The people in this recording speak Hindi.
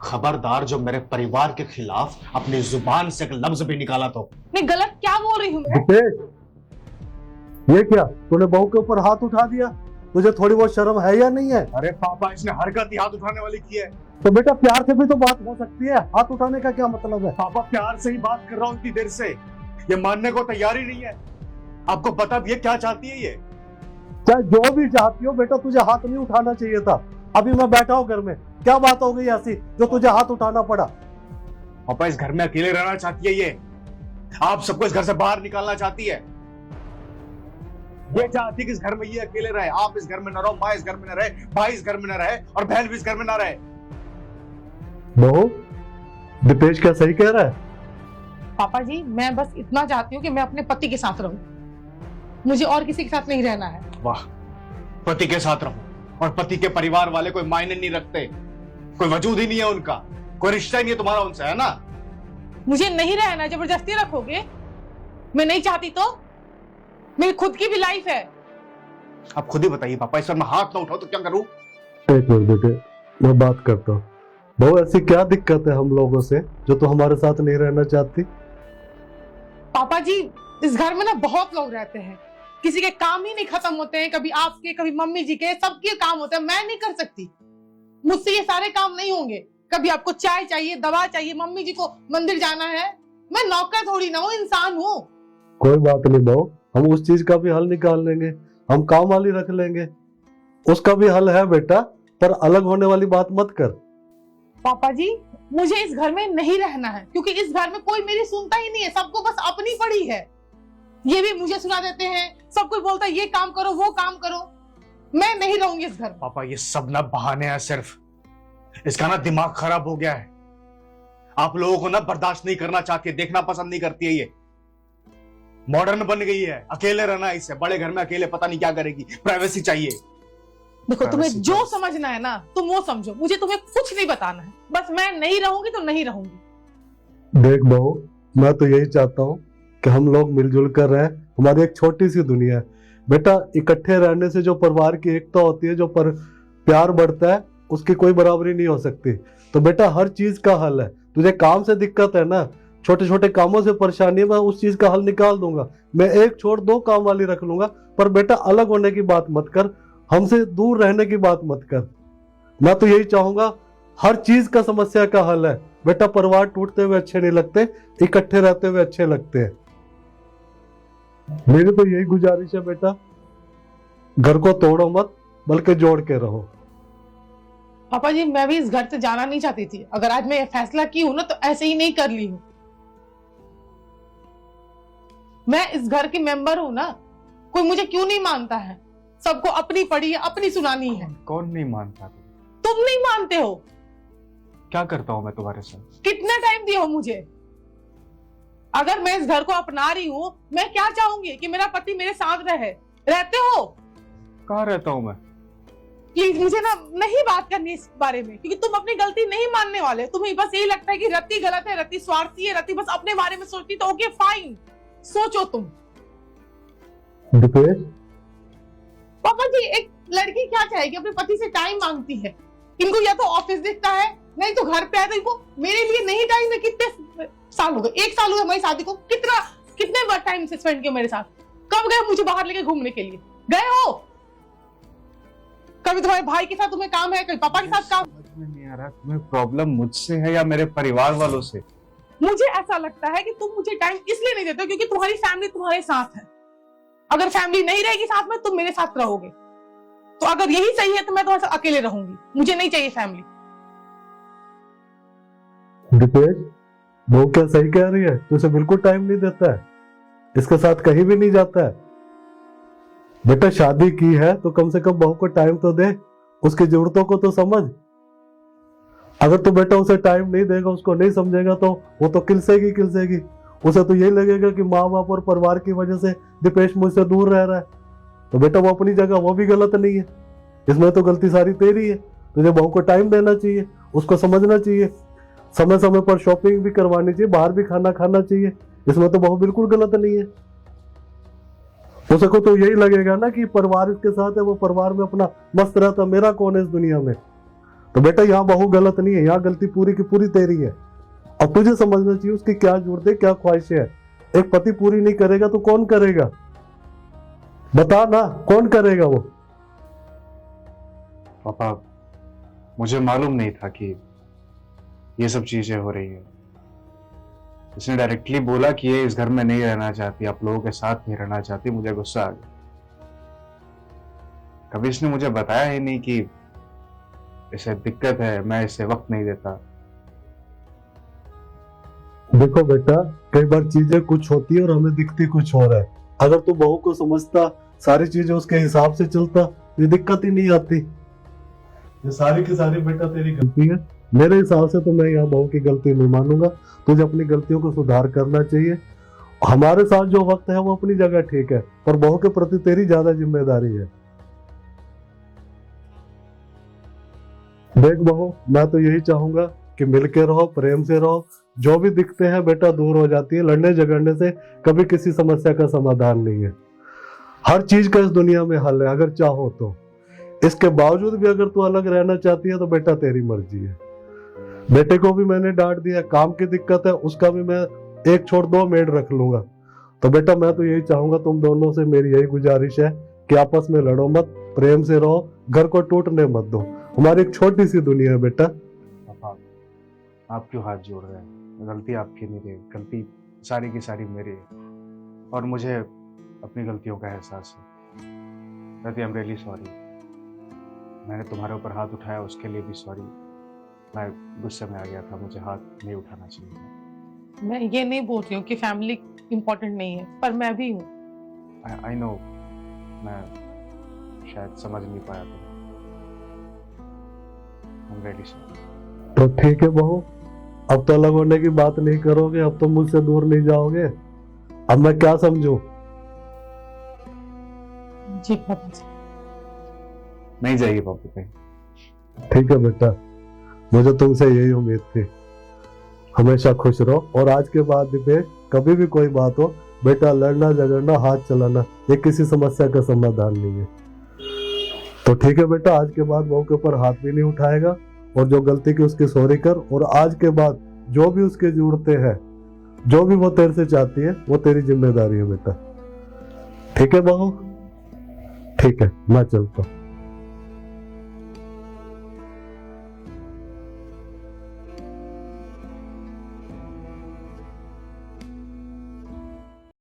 खबरदार जो मेरे परिवार के खिलाफ अपनी जुबान से एक लफ्ज भी निकाला तो। मैं गलत क्या बोल रही हूँ? ये क्या, तूने बहू के ऊपर हाथ उठा दिया? तुझे थोड़ी बहुत शर्म है या नहीं है? अरे पापा, इसने हरकत ही हाथ उठाने वाली की है। तो बेटा प्यार से भी तो बात हो सकती है, हाथ उठाने का क्या मतलब है? पापा, प्यार से ही बात कर रहा हूँ इतनी देर से, ये मानने को तैयार ही नहीं है। आपको पता भी है क्या चाहती है ये? चाहे जो भी चाहती हो बेटा, तुझे हाथ नहीं उठाना चाहिए था। अभी मैं बैठा हूँ घर में, क्या बात हो गई ऐसी जो तुझे हाथ उठाना पड़ा? पापा, इस घर में अकेले रहना चाहती है ये। आप सबको इस घर से बाहर निकालना चाहती है। ये चाहती है कि इस घर में ये अकेले रहे। आप इस घर में न रहो, माँ इस घर में न रहे, भाई इस घर में न रहे और बहन भी इस घर में न रहे। बहू, दीपेश क्या सही कह रहा है? पापा जी, मैं बस इतना चाहती हूँ कि मैं अपने पति के साथ रहूं, मुझे और किसी के साथ नहीं रहना है। वाह, पति के साथ रहो, और पति के परिवार वाले कोई मायने नहीं रखते, कोई वजूद ही नहीं है उनका, कोई रिश्ता ही नहीं है तुम्हारा उनसे, है ना? मुझे नहीं रहना, जबरदस्ती रखोगे? मैं नहीं चाहती तो? मेरी खुद की भी लाइफ है। आप खुद ही बताइए पापा, इस पर मैं हाथ ना उठाऊं तो क्या करूं? एक मिनट बेटे, मैं बात करता हूँ। बहू, ऐसी क्या दिक्कत है हम लोगों से जो तू हमारे साथ नहीं रहना चाहती? पापा जी, इस घर में ना बहुत लोग रहते हैं, किसी के काम ही नहीं खत्म होते हैं। कभी आपके, कभी मम्मी जी के, सबके काम होते हैं। मैं नहीं कर सकती, मुझसे ये सारे काम नहीं होंगे। कभी आपको चाय चाहिए, दवा चाहिए, मम्मी जी को मंदिर जाना है, मैं नौकर थोड़ी ना हूँ, इंसान हूँ। कोई बात नहीं बहू, हम उस चीज का भी हल निकाल लेंगे, हम काम वाली रख लेंगे, उसका भी हल है बेटा। पर अलग होने वाली बात मत कर। पापा जी, मुझे इस घर में नहीं रहना है, क्योंकि इस घर में कोई मेरी सुनता ही नहीं है। सबको बस अपनी पड़ी है, ये भी मुझे सुना देते हैं। सब कोई बोलता है ये काम करो, वो काम करो। मैं नहीं रहूंगी इस घर में। पापा, ये सब ना बहाने हैं सिर्फ। इसका ना दिमाग खराब हो गया है। आप लोगों को ना बर्दाश्त नहीं करना चाहती है, देखना पसंद नहीं करती है। ये मॉडर्न बन गई है, अकेले रहना है इसे। बड़े घर में अकेले पता नहीं क्या करेगी, प्राइवेसी चाहिए। देखो, तुम्हें जो समझना है ना तुम वो समझो, मुझे तुम्हें कुछ नहीं बताना है। बस मैं नहीं रहूंगी तो नहीं रहूंगी। देख बहू, मैं तो यही चाहता हूँ कि हम लोग मिलजुल कर रहें। हमारी एक छोटी सी दुनिया है बेटा, इकट्ठे रहने से जो परिवार की एकता होती है, जो प्यार बढ़ता है, उसकी कोई बराबरी नहीं हो सकती। तो बेटा हर चीज का हल है। तुझे काम से दिक्कत है ना, छोटे छोटे कामों से परेशानी है, मैं उस चीज का हल निकाल दूंगा। मैं एक छोड़ दो काम वाली रख लूंगा। पर बेटा अलग होने की बात मत कर, हमसे दूर रहने की बात मत कर। मैं तो यही चाहूंगा, हर चीज का समस्या का हल है बेटा। परिवार टूटते हुए अच्छे नहीं लगते, इकट्ठे रहते हुए अच्छे लगते हैं। मेरी तो यही गुजारिश है बेटा, घर को तोड़ो मत, बल्कि जोड़ के रहो। पापा जी, मैं भी इस घर से जाना नहीं चाहती थी। अगर आज मैं ये फैसला की हूं ना तो ऐसे ही नहीं कर ली हूं। मैं इस घर की मेंबर हूं ना, कोई मुझे क्यों नहीं मानता है? सबको अपनी पड़ी है, अपनी सुनानी है। कौन नहीं मानता? तुम नहीं मानते हो? क्या करता हूं मैं तुम्हारे साथ? कितना टाइम दिया हो मुझे? अगर मैं इस घर को अपना रही हूँ, मैं क्या चाहूंगी कि मेरा पति मेरे साथ रहे। रहते हो? कहाँ रहता हूं मैं? प्लीज मुझे ना नहीं बात करनी इस बारे में, क्योंकि तुम अपनी गलती नहीं मानने वाले। तुम्हें बस यही लगता है कि रति गलत है, रति स्वार्थी है, रति बस अपने बारे में सोचती। तो ओके फाइन, सोचो तुम। दीपेश, पापा जी, एक लड़की क्या चाहेगी? अपने पति से टाइम मांगती है। इनको या तो ऑफिस दिखता है, नहीं तो घर पे है। तो इनको मेरे लिए नहीं टाइम है। कितने साल हो गए? 1 साल हुआ हमारी शादी को। कितने बार टाइम से स्पेंड किया मेरे साथ? कब गए मुझे बाहर लेके घूमने के लिए? गए हो? कभी तुम्हारे भाई के साथ तुम्हें काम है, कभी पापा के साथ काम। समझ में नहीं आ रहा, तुम्हें प्रॉब्लम मुझसे है या मेरे परिवार वालों से? मुझे ऐसा लगता है कि तुम मुझे टाइम इसलिए नहीं देते हो क्योंकि तुम्हारी फैमिली तुम्हारे साथ है। अगर फैमिली नहीं रहेगी साथ में, तुम मेरे साथ रहोगे। तो अगर यही सही है तो मैं तुम्हारे साथ अकेले रहूंगी, मुझे नहीं चाहिए फैमिली। दीपेश, वो क्या सही कह रही है? तुझे बिल्कुल टाइम नहीं देता है, इसके साथ कहीं भी नहीं जाता है। बेटा शादी की है तो कम से कम बहू को टाइम तो दे, उसकी जरूरतों को तो समझ। अगर तू बेटा उसे टाइम नहीं देगा, उसको नहीं समझेगा, तो वो तो किलसेगी। उसे तो यही लगेगा कि माँ बाप और परिवार की वजह से दीपेश मुझसे दूर रह रहा है। तो बेटा वो अपनी जगह, वो भी गलत नहीं है। इसमें तो गलती सारी तेरी है। तुझे बहू को टाइम देना चाहिए, उसको समझना चाहिए, समय समय पर शॉपिंग भी करवानी चाहिए, बाहर भी खाना खाना चाहिए। इसमें तो बहू बिल्कुल गलत नहीं है। उसे को तो यही लगेगा ना कि परिवार इसके साथ है, वो परिवार में अपना मस्त रहता, मेरा कौन है इस दुनिया में। तो बेटा यहाँ बहू गलत नहीं है, यहाँ गलती पूरी की पूरी तेरी है। अब तुझे समझना चाहिए उसकी क्या जरूरत है, क्या ख्वाहिशें है। एक पति पूरी नहीं करेगा तो कौन करेगा, बता ना, कौन करेगा वो। पापा, मुझे मालूम नहीं था कि ये सब चीजें हो रही है। इसने डायरेक्टली बोला कि ये इस घर में नहीं रहना चाहती, आप लोगों के साथ नहीं रहना चाहती, मुझे गुस्सा आ गया। कभी इसने मुझे बताया ही नहीं कि इसे दिक्कत है, मैं इसे वक्त नहीं देता। देखो बेटा, कई बार चीजें कुछ होती है और हमें दिखती कुछ और है। अगर तू बहू को समझता, सारी चीजें उसके हिसाब से चलता, ये दिक्कत ही नहीं आती। ये सारी की सारी बेटा तेरी गलती है। मेरे हिसाब से तो मैं यहाँ बहू की गलती नहीं मानूंगा। तुझे अपनी गलतियों को सुधार करना चाहिए। हमारे साथ जो वक्त है वो अपनी जगह ठीक है, पर बहू के प्रति तेरी ज्यादा जिम्मेदारी है। देख बहू, मैं तो यही चाहूंगा कि मिलके रहो, प्रेम से रहो। जो भी दिखते हैं बेटा दूर हो जाती है। लड़ने झगड़ने से कभी किसी समस्या का समाधान नहीं है। हर चीज का इस दुनिया में हल है अगर चाहो तो। इसके बावजूद भी अगर तू अलग रहना चाहती है तो बेटा तेरी मर्जी है। बेटे को भी मैंने डांट दिया, काम की दिक्कत है, उसका भी मैं एक छोड़ दो मेड रख लूंगा। तो बेटा मैं तो यही चाहूंगा, तुम दोनों से मेरी यही गुजारिश है कि आपस में लड़ो मत, प्रेम से रहो, घर को टूटने मत दो। हमारी एक छोटी सी दुनिया है बेटा। पापा, आप क्यों हाथ जोड़ रहे हैं? गलती आपकी नहीं है, गलती सारी की सारी मेरी है और मुझे अपनी गलतियों का एहसास है। रति, आई एम रियली सॉरी। मैंने तुम्हारे ऊपर हाथ उठाया, उसके लिए भी सॉरी। मैं गुस्से में आ गया था, मुझे हाथ नहीं उठाना चाहिए था। मैं ये नहीं बोल रही हूँ कि फैमिली इम्पोर्टेंट नहीं है, पर मैं भी हूँ। आई नो, मैं शायद समझ नहीं पाया था। I am really sorry. तो ठीक है बहू, अब तो अलग होने की बात नहीं करोगे, अब तो मुझसे दूर नहीं जाओगे। अब मैं क्या समझूं? जी पापा जी। नहीं जाइए पापा कहीं। ठीक है बेटा, मुझे तुमसे यही उम्मीद थी। हमेशा खुश रहो। और आज के बाद दीपेश, कभी भी कोई बात हो बेटा, लड़ना झगड़ना, हाथ चलाना, ये किसी समस्या का समाधान नहीं है। तो ठीक है बेटा, आज के बाद बहू के ऊपर हाथ भी नहीं उठाएगा और जो गलती की उसकी सॉरी कर। और आज के बाद जो भी उसकी जरूरतें हैं, जो भी वो तेरे से चाहती है, वो तेरी जिम्मेदारी है बेटा। ठीक है बहू? ठीक है, मैं चलता हूँ।